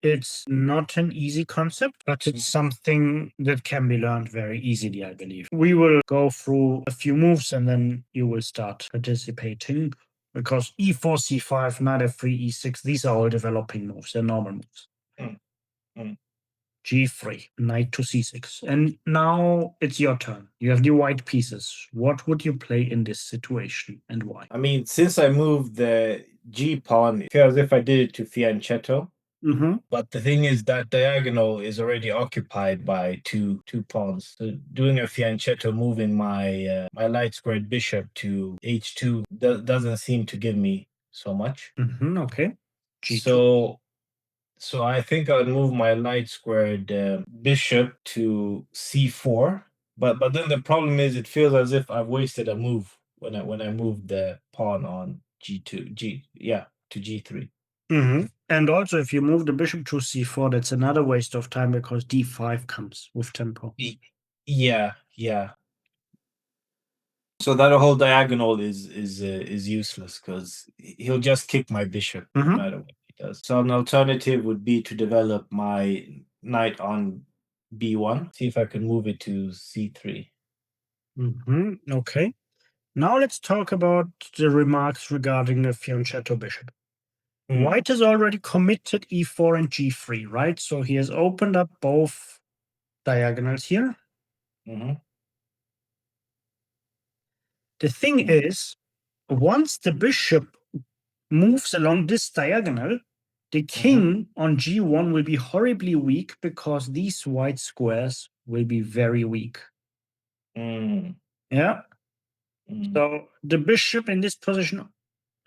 It's not an easy concept, but it's something that can be learned very easily, I believe. We will go through a few moves and then you will start participating because e4, c5, knight f3, e6, these are all developing moves. They're normal moves. Mm, mm. G3, knight to c6. And now it's your turn. You have the white pieces. What would you play in this situation and why? I mean, since I moved the G pawn, it feels as if I did it to Fianchetto. Mm-hmm. But the thing is that diagonal is already occupied by two pawns. So doing a Fianchetto, moving my my light squared bishop to h2 doesn't seem to give me so much. Mm-hmm. Okay. G2. So I think I'd move my light squared bishop to c4. But then the problem is, it feels as if I've wasted a move when I moved the pawn on g2 to g3. Mm-hmm. And also, if you move the bishop to c4, that's another waste of time because d5 comes with tempo. Yeah. So that whole diagonal is useless because he'll just kick my bishop no matter what he does. So an alternative would be to develop my knight on b1. See if I can move it to c3. Mm-hmm. Okay. Now let's talk about the remarks regarding the Fianchetto bishop. White has already committed e4 and g3, right? So he has opened up both diagonals here. Mm-hmm. The thing is, once the bishop moves along this diagonal, the king on g1 will be horribly weak because these white squares will be very weak. Yeah. So the bishop in this position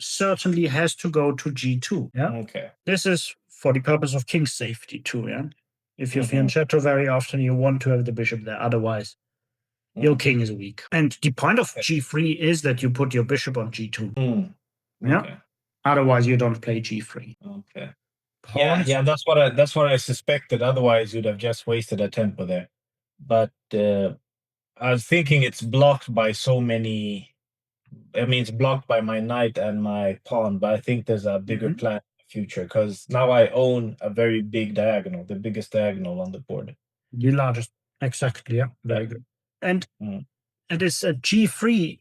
certainly has to go to g2. Yeah. Okay. This is for the purpose of king safety too. Yeah. If you're Fianchetto very often, you want to have the bishop there. Otherwise, your king is weak. And the point of g3 is that you put your bishop on g2. Yeah. Okay. Otherwise, you don't play g3. Okay. Pawns. Yeah, that's what I suspected. Otherwise, you'd have just wasted a tempo there. But I was thinking it's blocked by so many. I mean, it's blocked by my knight and my pawn, but I think there's a bigger plan in the future because now I own a very big diagonal, the biggest diagonal on the board. The largest. Exactly. Yeah. Very good. And this g3,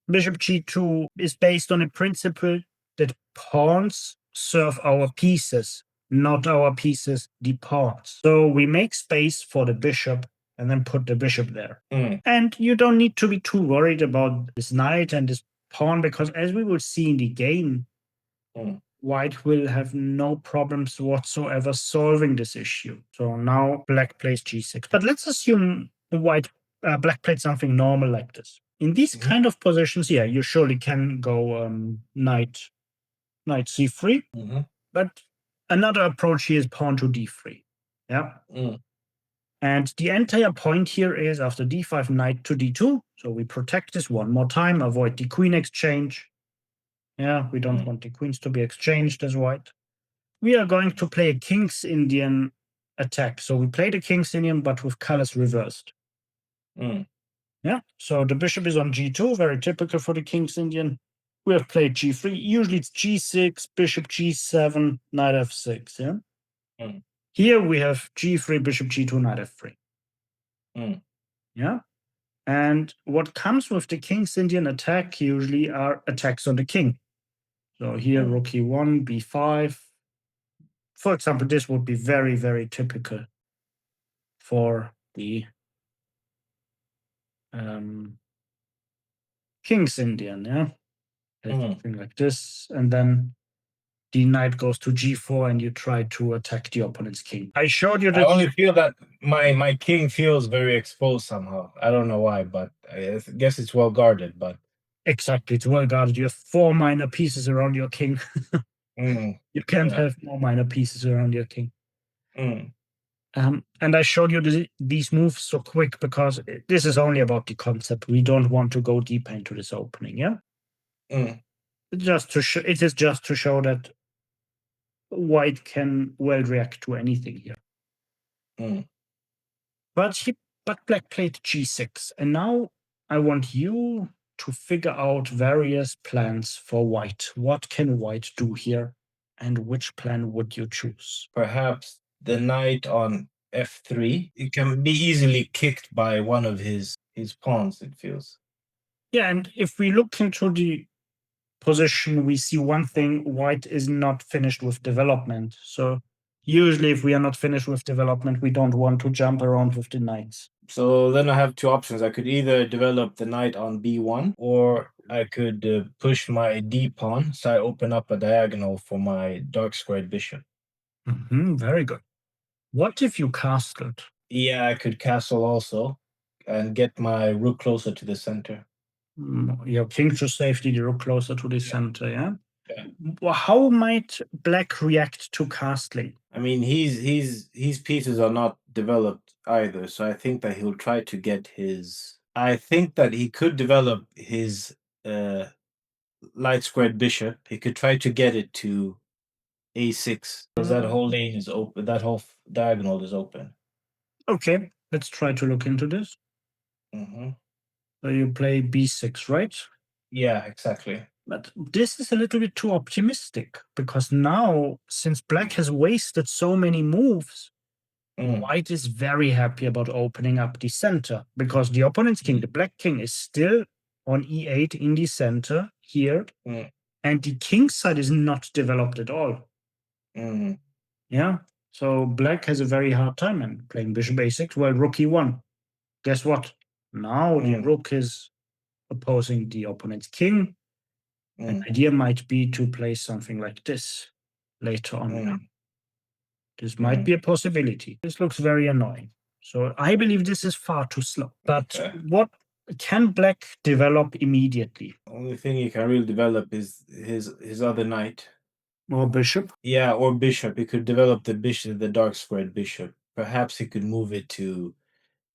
bishop g2 is based on a principle that pawns serve our pieces, not our pieces the pawns. So we make space for the bishop and then put the bishop there. And you don't need to be too worried about this knight and this pawn because, as we will see in the game, white will have no problems whatsoever solving this issue. So now black plays g6. But let's assume black played something normal like this. In these kind of positions, yeah, you surely can go knight c3. But another approach here is pawn to d3. Yeah. And the entire point here is after d5, knight to d2. So we protect this one more time, avoid the queen exchange. Yeah, we don't want the queens to be exchanged as white. We are going to play a King's Indian attack. So we play the King's Indian, but with colors reversed. Yeah, so the bishop is on g2, very typical for the King's Indian. We have played g3. Usually it's g6, bishop g7, knight f6. Yeah. Here we have g3, bishop g2, knight f3. Yeah. And what comes with the King's Indian attack usually are attacks on the king. So here, rook e1, b5. For example, this would be very, very typical for the King's Indian, yeah? Something like this. And then the knight goes to g4 and you try to attack the opponent's king. I showed you I that. only feel that my king feels very exposed somehow. I don't know why, but I guess it's well guarded. But exactly, it's well guarded. You have 4 minor pieces around your king. You can't have more minor pieces around your king. And I showed you these moves so quick because this is only about the concept. We don't want to go deeper into this opening, yeah? It is just to show that white can well react to anything here. But black played g6. And now I want you to figure out various plans for white. What can white do here? And which plan would you choose? Perhaps the knight on f3. It can be easily kicked by one of his pawns, it feels. Yeah, and if we look into the position, we see one thing: white is not finished with development. So usually, if we are not finished with development, we don't want to jump around with the knights. So then I have two options. I could either develop the knight on b1, or I could push my d pawn, so I open up a diagonal for my dark squared bishop. Very good. What if you castled? Yeah, I could castle also and get my rook closer to the center. Your king to safety, the rook closer to the center, yeah? Yeah. Well, how might black react to castling? I mean, his pieces are not developed either, so I think that he'll try to get his. I think that he could develop his light squared bishop. He could try to get it to a6 because that whole lane is open. That whole diagonal is open. Okay, let's try to look into this. Mm-hmm. So you play b6, right? Yeah, exactly. But this is a little bit too optimistic, because now, since black has wasted so many moves, white is very happy about opening up the center, because the opponent's king, the black king, is still on e8 in the center here, and the king side is not developed at all. Yeah, so black has a very hard time and playing bishop a6. Well, rook e1. Guess what? Now the rook is opposing the opponent's king. An idea might be to play something like this later on. Yeah? This might be a possibility. This looks very annoying. So I believe this is far too slow. But what can black develop immediately? Only thing he can really develop is his other knight. Or bishop? Yeah, or bishop. He could develop the bishop, the dark squared bishop. Perhaps he could move it to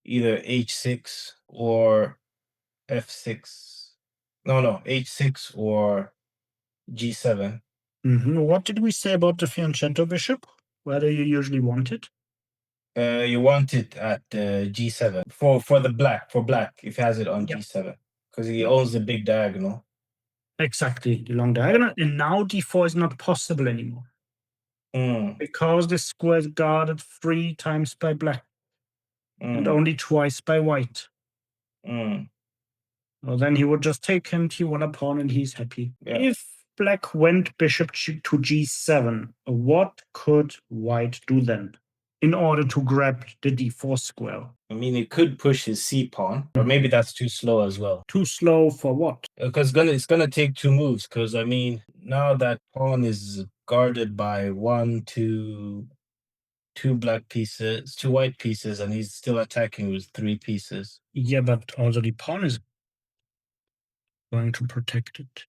either h6 or f6. No, h6 or g7. What did we say about the Fianchetto bishop? Where do you usually want it? You want it at g7 for black if he has it on g7, because he owns the big diagonal. Exactly, the long diagonal. And now d4 is not possible anymore, because the square is guarded 3 times by black and only twice by white. Well, then he would just take and he won a pawn and he's happy. Yeah. If black went bishop to g7, what could white do then in order to grab the d4 square? I mean, it could push his c pawn, or maybe that's too slow as well. Too slow for what? Because it's gonna take two moves. Because I mean, now that pawn is guarded by two black pieces, two white pieces, and he's still attacking with 3 pieces. Yeah, but also the pawn is going to protect it.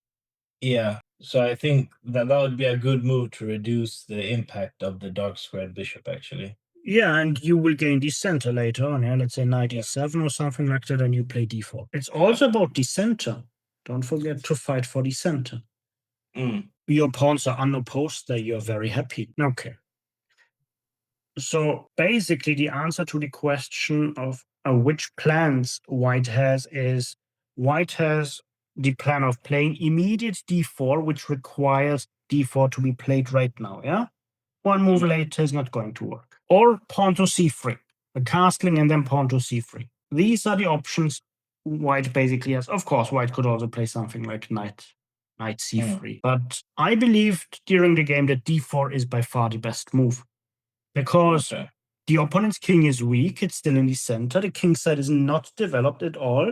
Yeah, so I think that would be a good move to reduce the impact of the dark squared bishop, actually. Yeah, and you will gain the center later on. Yeah, let's say knight e7 or something like that, and you play d4. It's also about the center. Don't forget to fight for the center. Your pawns are unopposed there. You're very happy. Okay. So basically, the answer to the question of which plans white has is white has the plan of playing immediate d4, which requires d4 to be played right now. Yeah, one move later is not going to work. Or pawn to c3, a castling and then pawn to c3. These are the options white basically has. Of course, white could also play something like knight c3. But I believed during the game that d4 is by far the best move, because the opponent's king is weak. It's still in the center. The king side is not developed at all.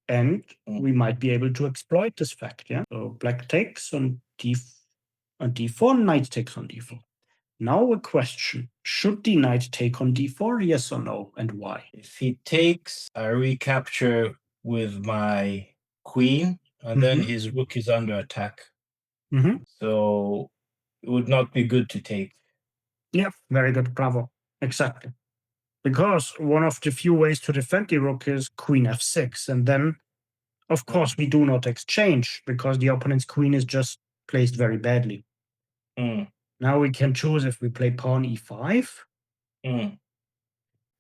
And we might be able to exploit this fact. Yeah. So black takes on d4, knight takes on d4. Now a question: should the knight take on d4? Yes or no, and why? If he takes, I recapture with my queen, and then his rook is under attack. So it would not be good to take. Yeah, very good. Bravo. Exactly. Because one of the few ways to defend the rook is queen f6. And then, of course, we do not exchange, because the opponent's queen is just placed very badly. Now we can choose if we play pawn e5.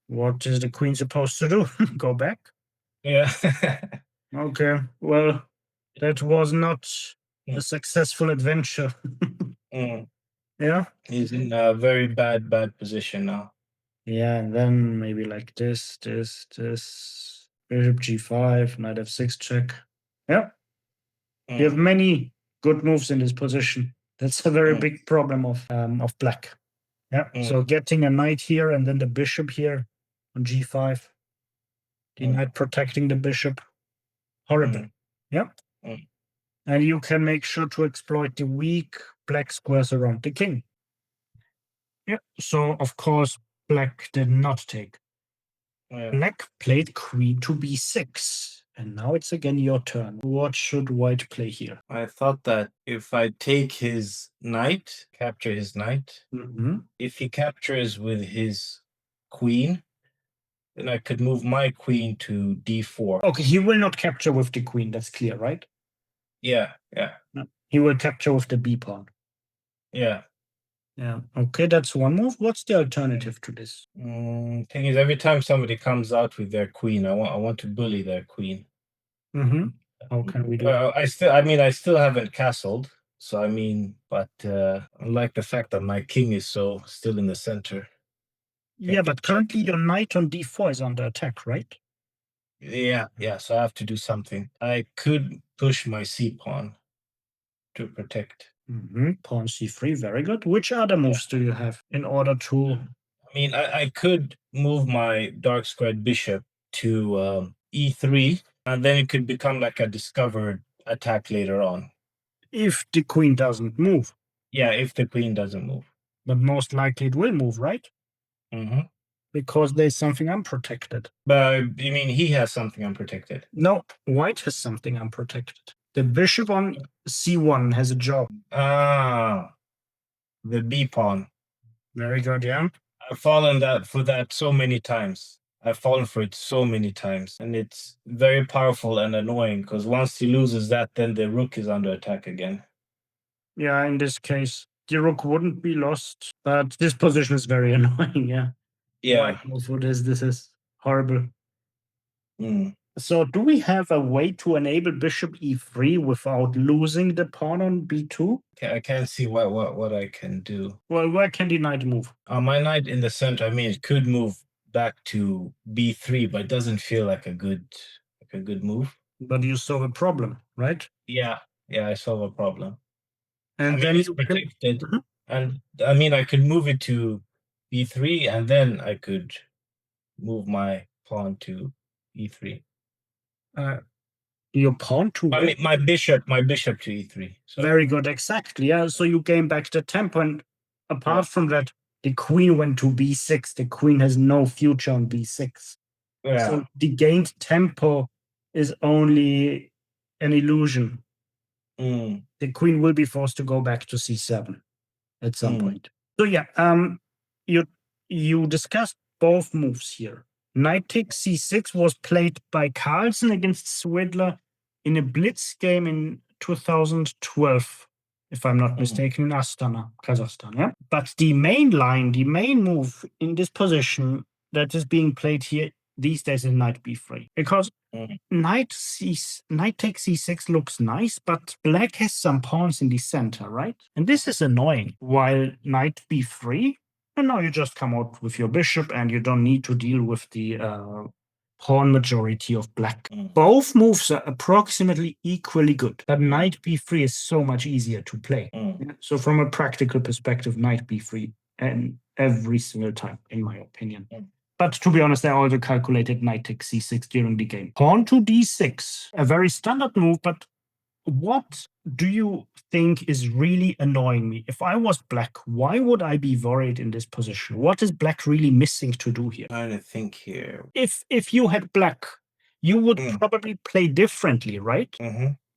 What is the queen supposed to do? Go back? Yeah. Okay, well, that was not a successful adventure. Yeah. He's in a very bad position now. Yeah, and then maybe like this. Bishop g5, knight f6 check. Yeah. You have many good moves in this position. That's a very big problem of black. Yeah. So getting a knight here and then the bishop here on g5. The knight protecting the bishop. Horrible. Yeah. And you can make sure to exploit the weak black squares around the king. Yeah. So of course black did not take. Black played queen to b6. And now it's again your turn. What should white play here? I thought that if I take his knight, capture his knight, if he captures with his queen, then I could move my queen to d4. Okay, he will not capture with the queen. That's clear, right? Yeah. No. He will capture with the b pawn. Yeah. Yeah. Okay, that's one move. What's the alternative to this? Thing is, every time somebody comes out with their queen, I want to bully their queen. How can we do that? I still haven't castled. So but I like the fact that my king is still in the center. Yeah, but currently your knight on d4 is under attack, right? Yeah. So I have to do something. I could push my c pawn to protect. Pawn c3, very good. Which other moves do you have in order to? I could move my dark squared bishop to e3, and then it could become like a discovered attack later on. If the queen doesn't move. Yeah, if the queen doesn't move. But most likely it will move, right? Because there's something unprotected. But you mean he has something unprotected? No, white has something unprotected. The bishop on c1 has a job. Ah, the b pawn. Very good, yeah. I've fallen for that so many times. I've fallen for it so many times, and it's very powerful and annoying because once he loses that, then the rook is under attack again. Yeah, in this case, the rook wouldn't be lost, but this position is very annoying, yeah. Yeah. This is horrible. So do we have a way to enable bishop e3 without losing the pawn on b2? I can't see what I can do. Well, where can the knight move? My knight in the center, it could move back to b3, but it doesn't feel like a good move. But you solve a problem, right? Yeah, I solve a problem. And then it's protected. And I could move it to b3, and then I could move my pawn to e3. Your pawn to my bishop to e3. So. Very good, exactly. Yeah, so you gain back the tempo, and apart from that, the queen went to b6. The queen has no future on b6. Yeah. So the gained tempo is only an illusion. The queen will be forced to go back to c7 at some point. So yeah, you discussed both moves here. Knight takes c6 was played by Carlsen against Swidler in a blitz game in 2012, if I'm not mistaken, in Astana, Kazakhstan. Yeah. But the main move in this position that is being played here these days is knight b3, because knight takes c6 looks nice, but black has some pawns in the center, right? And this is annoying. While knight b3, and now you just come out with your bishop and you don't need to deal with the pawn majority of black. Both moves are approximately equally good, but knight b3 is so much easier to play. So from a practical perspective, knight b3 and every single time, in my opinion. But to be honest, I also calculated knight takes c6 during the game. Pawn to d6, a very standard move, but what do you think is really annoying me? If I was black, why would I be worried in this position? What is black really missing to do here? I'm trying to think here. If you had black, you would probably play differently, right?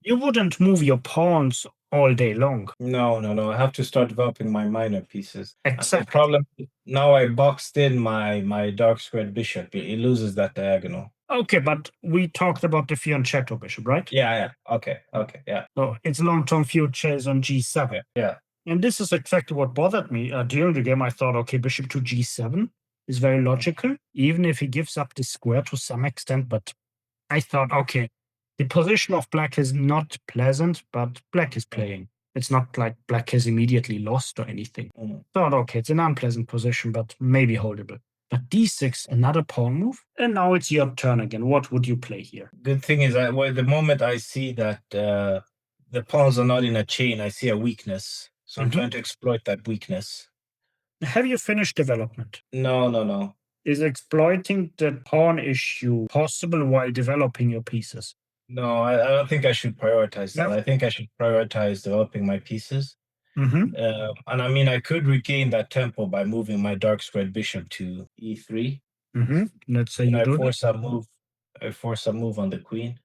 You wouldn't move your pawns all day long. No. I have to start developing my minor pieces. Exactly. The problem now, I boxed in my dark squared bishop. It loses that diagonal. Okay, but we talked about the Fianchetto bishop, right? Yeah. Okay, yeah. So its long-term future is on g7. Yeah. And this is exactly what bothered me. During the game, I thought, okay, bishop to g7 is very logical, even if he gives up the square to some extent. But I thought, okay, the position of black is not pleasant, but black is playing. It's not like black has immediately lost or anything. Thought, okay, it's an unpleasant position, but maybe holdable. But d6, another pawn move, and now it's your turn again. What would you play here? Good thing is that the moment I see that the pawns are not in a chain, I see a weakness. So I'm trying to exploit that weakness. Have you finished development? No. Is exploiting the pawn issue possible while developing your pieces? No, I don't think I should prioritize that. No. I think I should prioritize developing my pieces. Mm-hmm. And I mean, I could regain that tempo by moving my dark squared bishop to e3. Mm-hmm. Let's say And you I do that. force a move. I force a move on the queen.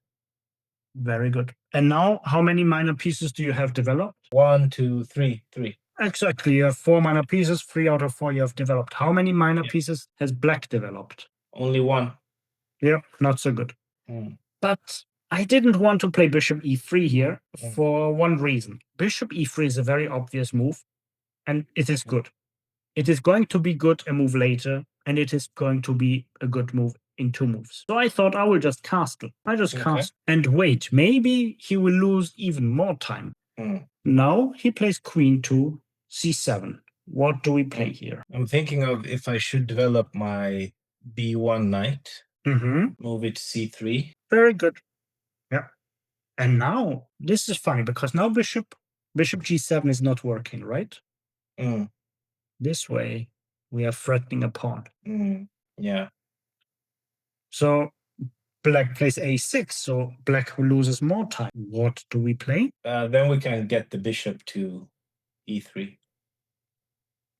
Very good. And now, how many minor pieces do you have developed? 1, 2, 3, 3. Exactly. You have 4 minor pieces. 3 out of 4 you have developed. How many minor pieces has black developed? Only 1. Yeah, not so good. Mm. But I didn't want to play bishop e3 here for one reason. Bishop e3 is a very obvious move, and it is good. It is going to be good a move later, and it is going to be a good move in 2 moves. So I thought I will just castle. I just cast and wait. Maybe he will lose even more time. Now he plays queen to c7. What do we play here? I'm thinking of if I should develop my b1 knight, move it to c3. Very good. Yeah. And now this is funny because now bishop g7 is not working, right? This way we are threatening a pawn. Yeah. So black plays a6, so black loses more time. What do we play? Then we can get the bishop to e3.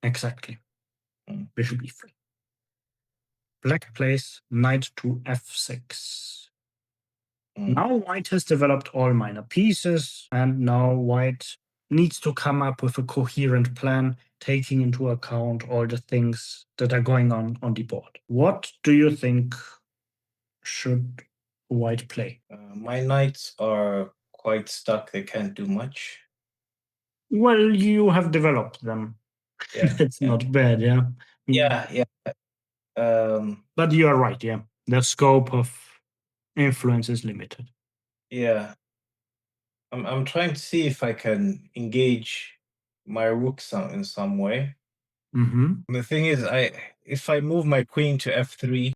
Exactly. Bishop e3. Black plays knight to f6. Now white has developed all minor pieces, and now white needs to come up with a coherent plan, taking into account all the things that are going on the board. What do you think should white play? My knights are quite stuck. They can't do much. Well, you have developed them. Yeah. It's not bad, yeah. Yeah. But you are right, yeah. The scope of influence is limited. Yeah. I'm trying to see if I can engage my rook in some way. The thing is, if I move my queen to f3,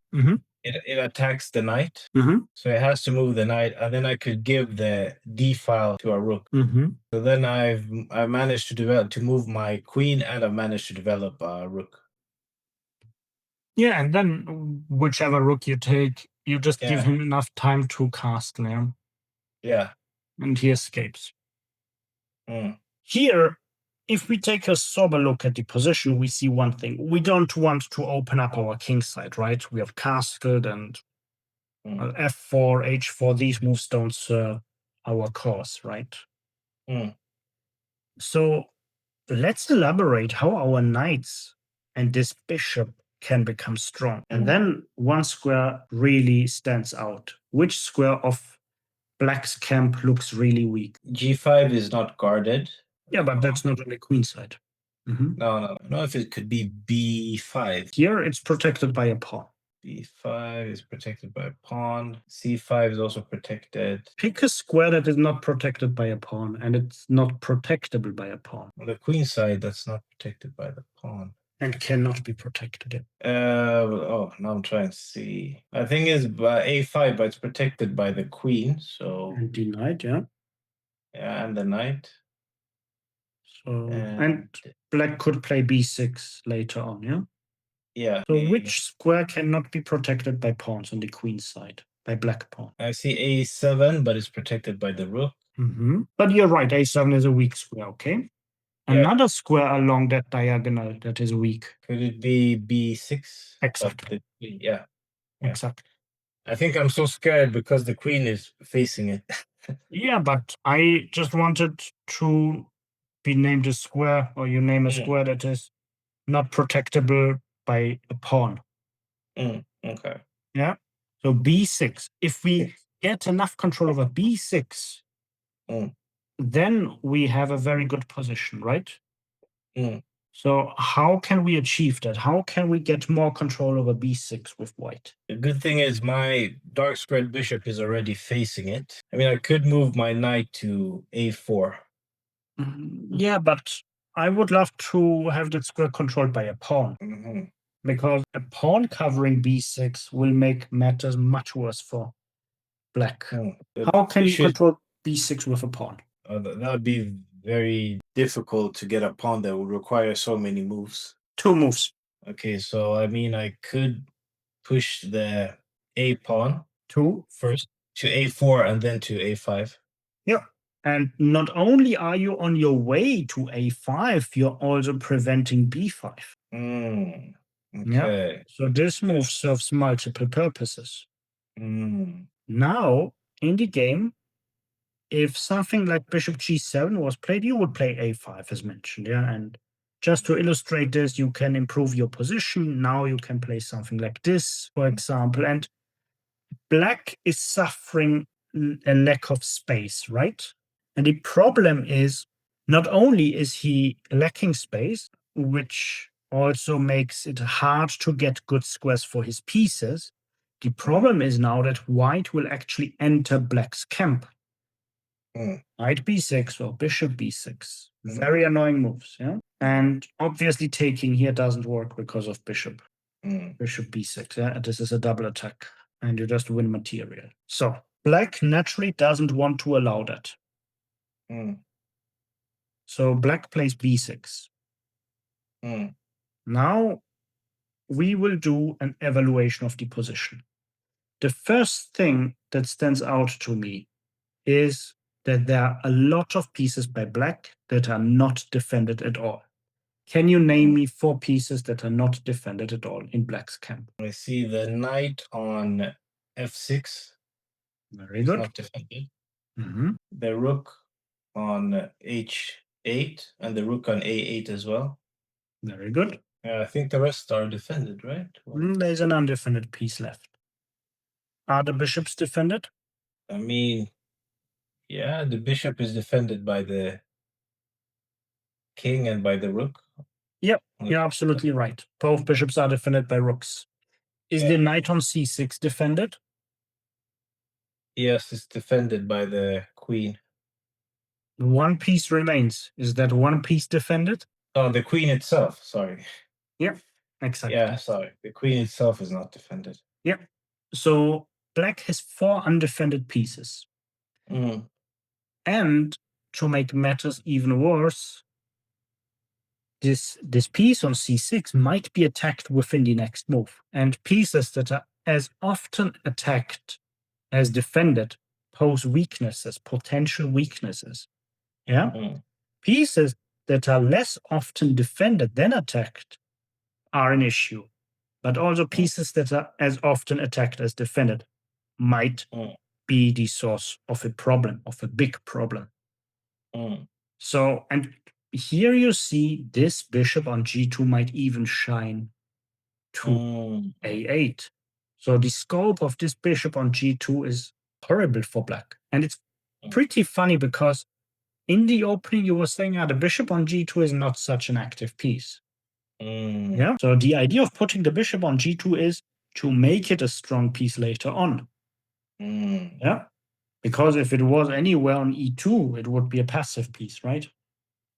it attacks the knight. So it has to move the knight, and then I could give the d file to a rook. So then I've managed to move my queen, and I've managed to develop a rook. Yeah, and then whichever rook you take, you just give him enough time to castle him. Yeah. And he escapes. Here, if we take a sober look at the position, we see one thing. We don't want to open up our king side, right? We have castled and f4, h4. These moves don't serve our cause, right? So let's elaborate how our knights and this bishop can become strong. And then one square really stands out. Which square of black's camp looks really weak? g5 is not guarded. Yeah, but that's not on the queen side. No. I don't know if it could be b5. Here it's protected by a pawn. b5 is protected by a pawn. c5 is also protected. Pick a square that is not protected by a pawn, and it's not protectable by a pawn. On the queen side, that's not protected by the pawn. And cannot be protected. Now I'm trying to see. I think it's by a5, but it's protected by the queen. So and the knight, yeah. Yeah, and the knight. So and black could play b6 later on, yeah. Yeah. So which square cannot be protected by pawns on the queen side? By black pawn. I see a7, but it's protected by the rook. But you're right, a7 is a weak square, okay? Another square along that diagonal that is weak. Could it be b6? Exactly. Yeah. Exactly. I think I'm so scared because the queen is facing it. Yeah, but I just wanted to be named a square, or you name a square that is not protectable by a pawn. Okay. Yeah. So b6. If we get enough control over b6, then we have a very good position, right? So how can we achieve that? How can we get more control over b6 with white? The good thing is my dark squared bishop is already facing it. I mean, I could move my knight to a4. Yeah, but I would love to have that square controlled by a pawn, Mhm. because a pawn covering b6 will make matters much worse for black. The How can you issue is control b6 with a pawn? that would be very difficult to get a pawn that would require so many moves. Two moves. Okay, so I mean, I could push the a pawn Two. first to a4 and then to a5. Yeah. And not only are you on your way to a5, you're also preventing b5. Mm, Yeah. okay. So this move serves multiple purposes. Mm, Now, in the game, if something like bishop g7 was played, you would play a5 as mentioned. Yeah. And just to illustrate this, you can improve your position. Now you can play something like this, for example. And black is suffering a lack of space, right? And the problem is not only is he lacking space, which also makes it hard to get good squares for his pieces, the problem is now that white will actually enter black's camp. mm, Knight b6 or bishop b6. Very annoying moves, yeah? And obviously taking here doesn't work because of bishop. mm, Bishop b6, yeah? This is a double attack, and you just win material. So black naturally doesn't want to allow that. mm, So black plays b6. mm, Now we will do an evaluation of the position. The first thing that stands out to me is that there are a lot of pieces by black that are not defended at all. Can you name mm. me 4 pieces that are not defended at all in black's camp? I see the knight on f6 Very is good. not defended. Mhm. The rook on h8 and the rook on a8 as well. Very good. I think the rest are defended, right? There's an undefended piece left. Are the bishops defended? I mean, yeah, the bishop is defended by the king and by the rook. Yep, you're absolutely right. Both bishops are defended by rooks. Is Yeah. the knight on c6 defended? Yes, it's defended by the queen. One piece remains. Is that one piece defended? Oh, the queen itself, sorry. Yep, exactly. Yeah, sorry. The queen itself is not defended. Yep. So black has 4 undefended pieces. Mm, And to make matters even worse, this piece on c6 might be attacked within the next move. And pieces that are as often attacked as defended pose weaknesses, potential weaknesses. Yeah. mm, Pieces that are less often defended than attacked are an issue. But also mm, pieces that are as often attacked as defended might mm, be the source of a problem, of a big problem. mm, So, and here you see this bishop on g2 might even shine to mm, a8. So the scope of this bishop on g2 is horrible for black. And it's mm, pretty funny because in the opening you were saying, the bishop on g2 is not such an active piece. mm, Yeah. So the idea of putting the bishop on g2 is to make it a strong piece later on. mm, Yeah. Because if it was anywhere on e2, it would be a passive piece, right?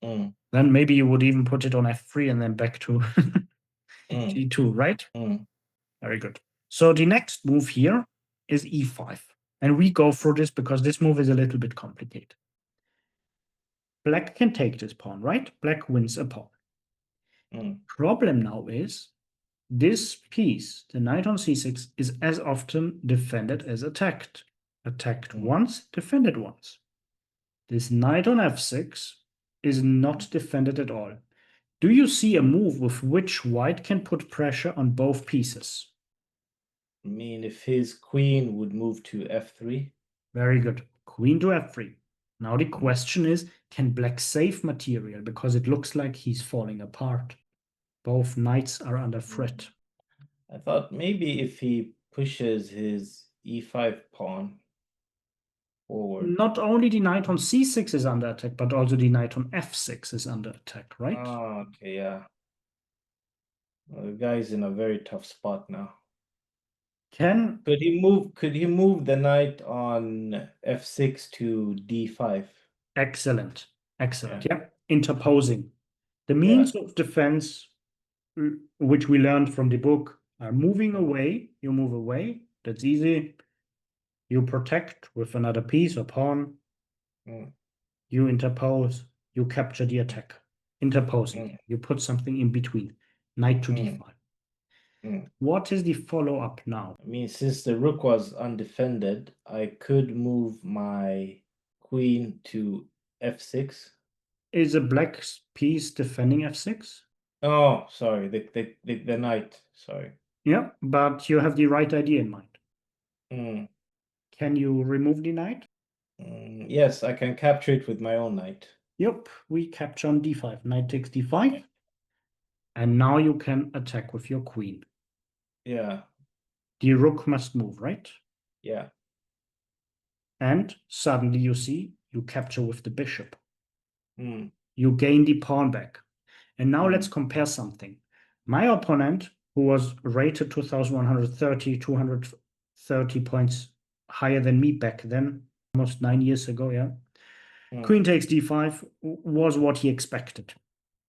mm, Then maybe you would even put it on f3 and then back to mm, g2, right? mm. Very good. So the next move here is e5. And we go through this because this move is a little bit complicated. Black can take this pawn, right? Black wins a pawn. Mm, Problem now is this piece, the knight on c6, is as often defended as attacked. Attacked once, defended once. This knight on f6 is not defended at all. Do you see a move with which white can put pressure on both pieces? I mean, if his queen would move to f3. Very good. Queen to f3. Now the question is, can black save material? Because it looks like he's falling apart. Both knights are under threat. I thought maybe if he pushes his e5 pawn forward. Not only the knight on c6 is under attack, but also the knight on f6 is under attack, right? Oh, okay, yeah. Well, the guy's in a very tough spot now. Can Could he move the knight on f6 to d5? excellent. Excellent. Yeah. Interposing. The means of defense, which we learned from the book, are moving away. You move away. That's easy. You protect with another piece or pawn. You interpose. You capture the attack. Interposing. You put something in between. Knight to d5. What is the follow-up now? I mean, since the rook was undefended, I could move my queen to f6. Is a black piece defending f6? Oh, sorry, the knight. Sorry. Yeah, but you have the right idea in mind. Mm. Can you remove the knight? Yes, I can capture it with my own knight. Yep, we capture on d5. Knight takes d5. And now you can attack with your queen. Yeah, The rook must move, right? yeah. And suddenly you see you capture with the bishop. Mm. You gain the pawn back. And now Mm. let's compare something. My opponent, who was rated 2,130, 230 points higher than me back then, almost 9 years ago, yeah. Queen takes d5 was what he expected.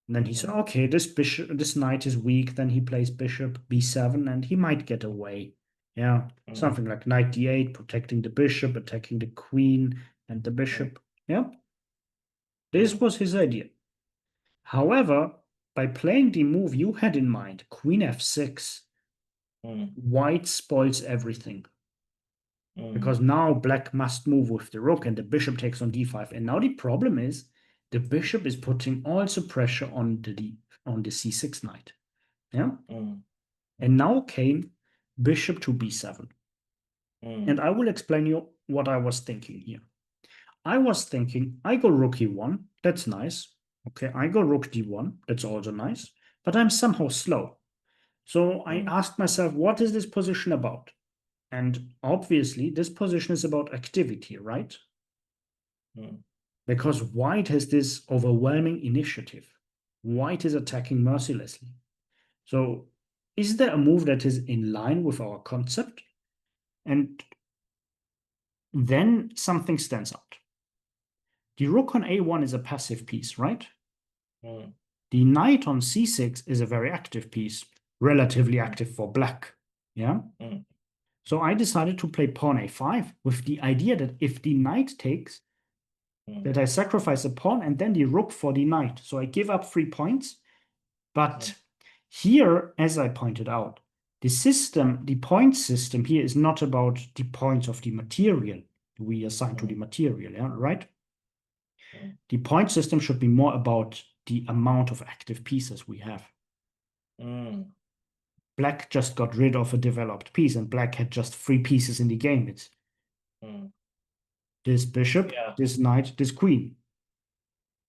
And then he said, okay, this knight is weak. Then he plays bishop b7 and he might get away. Yeah, something like knight d8, protecting the bishop, attacking the queen and the bishop. Yeah, this was his idea. However, by playing the move you had in mind, queen f6, white spoils everything. Because now black must move with the rook and the bishop takes on d5. And now the problem is the bishop is putting also pressure on the c6 knight. Yeah. And now came bishop to b7. And I will explain you what I was thinking here. I was thinking I go rook e1. That's nice. Okay, I go rook d1. That's also nice. But I'm somehow slow. So I asked myself, what is this position about? And obviously, this position is about activity, right? Because white has this overwhelming initiative. White is attacking mercilessly. So is there a move that is in line with our concept? And then something stands out. The rook on a1 is a passive piece, right? The knight on c6 is a very active piece, relatively active for black. Yeah. So I decided to play pawn a5 with the idea that if the knight takes, that I sacrifice a pawn and then the rook for the knight. So I give up 3 points. But here, as I pointed out, the point system here is not about the points of the material we assign to the material, yeah, right? The point system should be more about the amount of active pieces we have. Black just got rid of a developed piece, and black had just 3 pieces in the game. It's this bishop, this knight, this queen.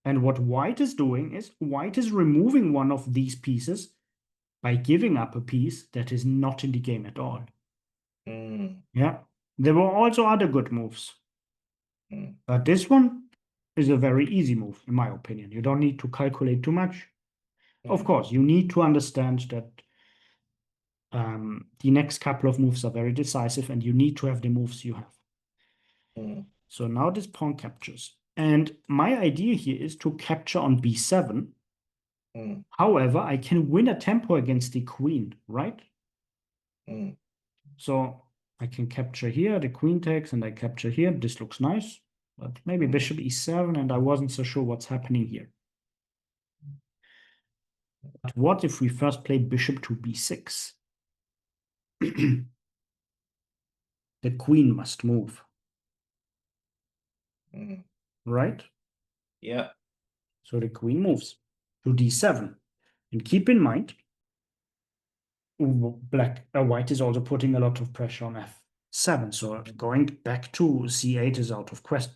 And what white is doing is white is removing one of these pieces by giving up a piece that is not in the game at all. Yeah, there were also other good moves. But this one is a very easy move, in my opinion. You don't need to calculate too much. Of course, you need to understand that the next couple of moves are very decisive and you need to have the moves you have. So now this pawn captures. And my idea here is to capture on b7. However, I can win a tempo against the queen, right? So I can capture here, the queen takes, and I capture here. This looks nice, but maybe bishop e7, and I wasn't so sure what's happening here. But what if we first play bishop to b6? The queen must move. Right? Yeah. So the queen moves to d7. And keep in mind, white is also putting a lot of pressure on f7. So going back to c8 is out of question.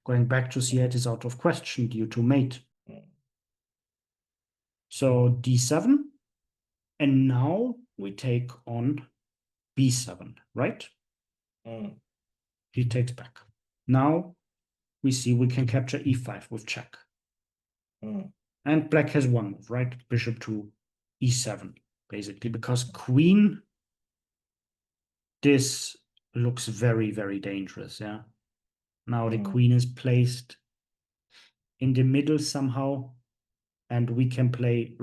Going back to c8 is out of question due to mate. So d7, and now we take on b7, right? He takes back. Now we see we can capture e5 with check. And black has one move, right? Bishop to e7, basically, because queen, this looks very, very dangerous, yeah? Now the queen is placed in the middle somehow, and we can play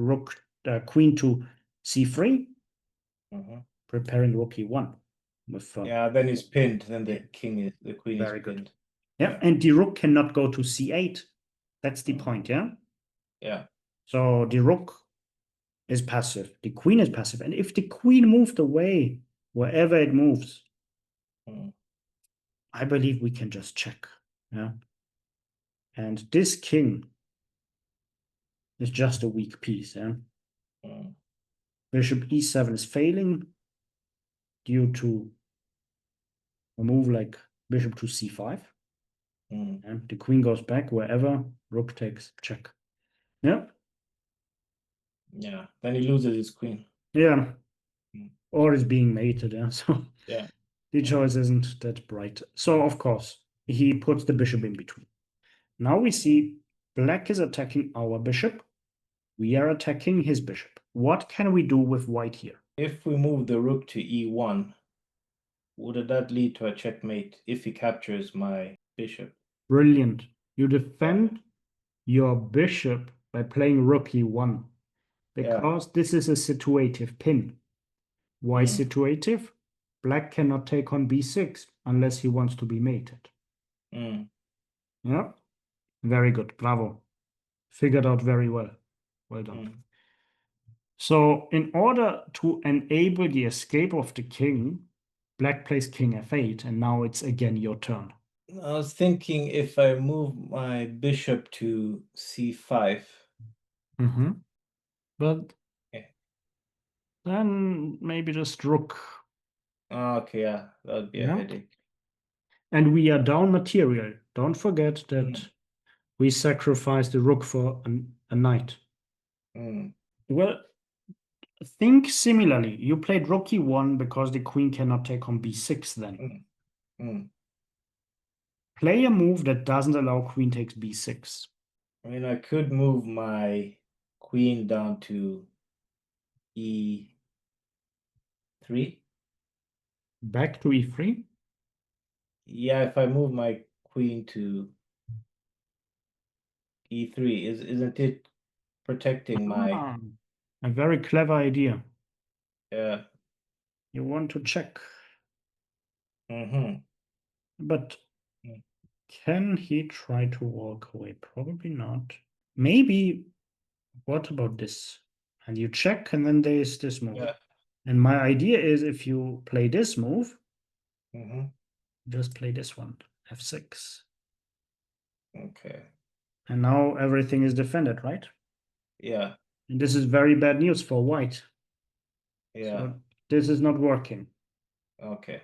queen to c3, preparing rook e1. With, yeah, then it's pinned. Then the queen is very good. pinned. Yeah, and the rook cannot go to c8. That's the point, yeah? Yeah. So the rook is passive. The queen is passive. And if the queen moved away, wherever it moves, I believe we can just check. Yeah. And this king is just a weak piece. Yeah. Bishop e7 is failing due to a move like bishop to c5. And the queen goes back wherever, rook takes check. Yeah. Yeah. Then he loses his queen. Yeah. Or is being mated. Yeah. So yeah. The choice isn't that bright. So, of course, he puts the bishop in between. Now we see black is attacking our bishop. We are attacking his bishop. What can we do with white here? If we move the rook to e1, would that lead to a checkmate if he captures my bishop? Brilliant. You defend your bishop by playing rook e1 because this is a situative pin. Why situative? Black cannot take on b6 unless he wants to be mated. Yeah, very good. Bravo. Figured out very well. Well done. So in order to enable the escape of the king, black plays king f8, and now it's again your turn. I was thinking if I move my bishop to c5. But then maybe just rook. Okay, yeah, that would be a headache. And we are down material. Don't forget that we sacrifice the rook for a knight. Well, think similarly. You played rook e1 because the queen cannot take on b6 then. Play a move that doesn't allow queen takes b6. I mean, I could move my queen down to e3. Back to e3? Yeah, if I move my queen to e3, isn't it protecting my... A very clever idea. Yeah. You want to check. But can he try to walk away? Probably not. Maybe, what about this? And you check, and then there's this move. Yeah. And my idea is if you play this move, just play this one, f6. Okay. And now everything is defended, right? Yeah. And this is very bad news for white. Yeah. So this is not working. Okay.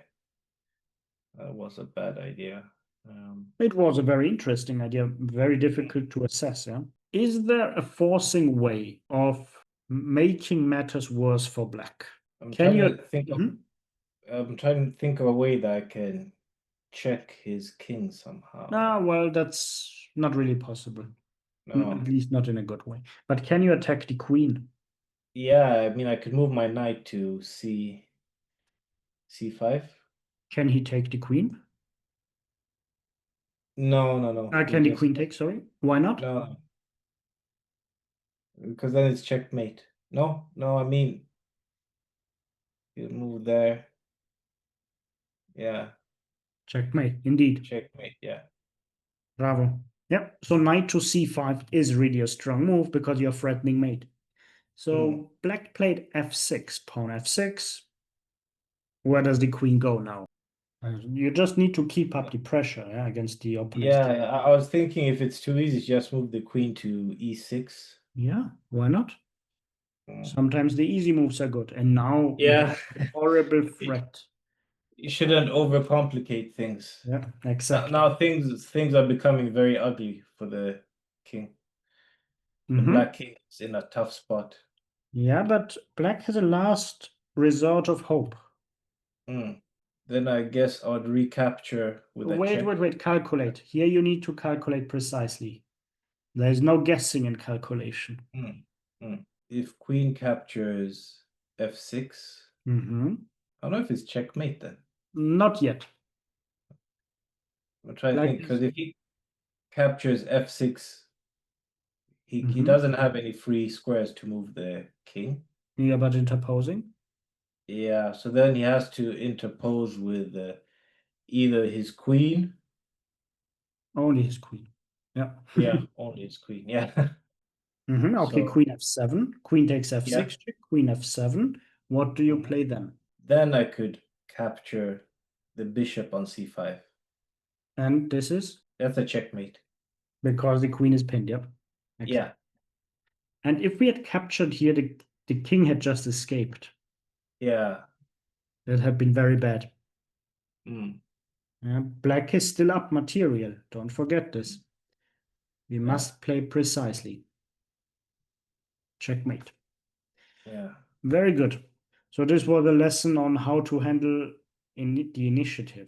That was a bad idea. It was a very interesting idea, very difficult to assess. Yeah. Is there a forcing way of making matters worse for black? I'm trying to think of a way that I can check his king somehow. Well, that's not really possible. No. At least not in a good way. But can you attack the queen? Yeah, I mean, I could move my knight to c5. Can he take the queen? No. Can the queen take, sorry? Why not? No. Because then it's checkmate. No, I mean, you move there. Yeah. Checkmate, indeed. Checkmate, yeah. Bravo. Yep. So knight to c5 is really a strong move because you're threatening mate. So black played f6, pawn f6. Where does the queen go now? You just need to keep up the pressure against the opponent. Yeah, I was thinking if it's too easy, just move the queen to e6. Yeah, why not? Sometimes the easy moves are good. And now, horrible threat. You shouldn't overcomplicate things. Yeah, exactly. Now things are becoming very ugly for the king. The black king is in a tough spot. Yeah, but black has a last resort of hope. Then I guess I would recapture with a check. Wait, calculate. Here you need to calculate precisely. There is no guessing in calculation. If queen captures f6, I don't know if it's checkmate then. Not yet. I'm trying to think, because if he captures f6, He doesn't have any free squares to move the king. Yeah, but interposing. Yeah, so then he has to interpose with either his queen. Only his queen. Yeah. Yeah, only his queen. Yeah. Okay, So queen f7. Queen takes f6 yeah, check. Queen f7. What do you play then? then I could capture the bishop on c5. And this is That's a checkmate. because the queen is pinned. Yep. Excellent. Yeah, And if we had captured here, the king had just escaped. yeah. That had been very bad. Mm. Black is still up material. Don't forget this. We Yeah. must play precisely. Checkmate. Yeah. Very good. So this was a lesson on how to handle the initiative.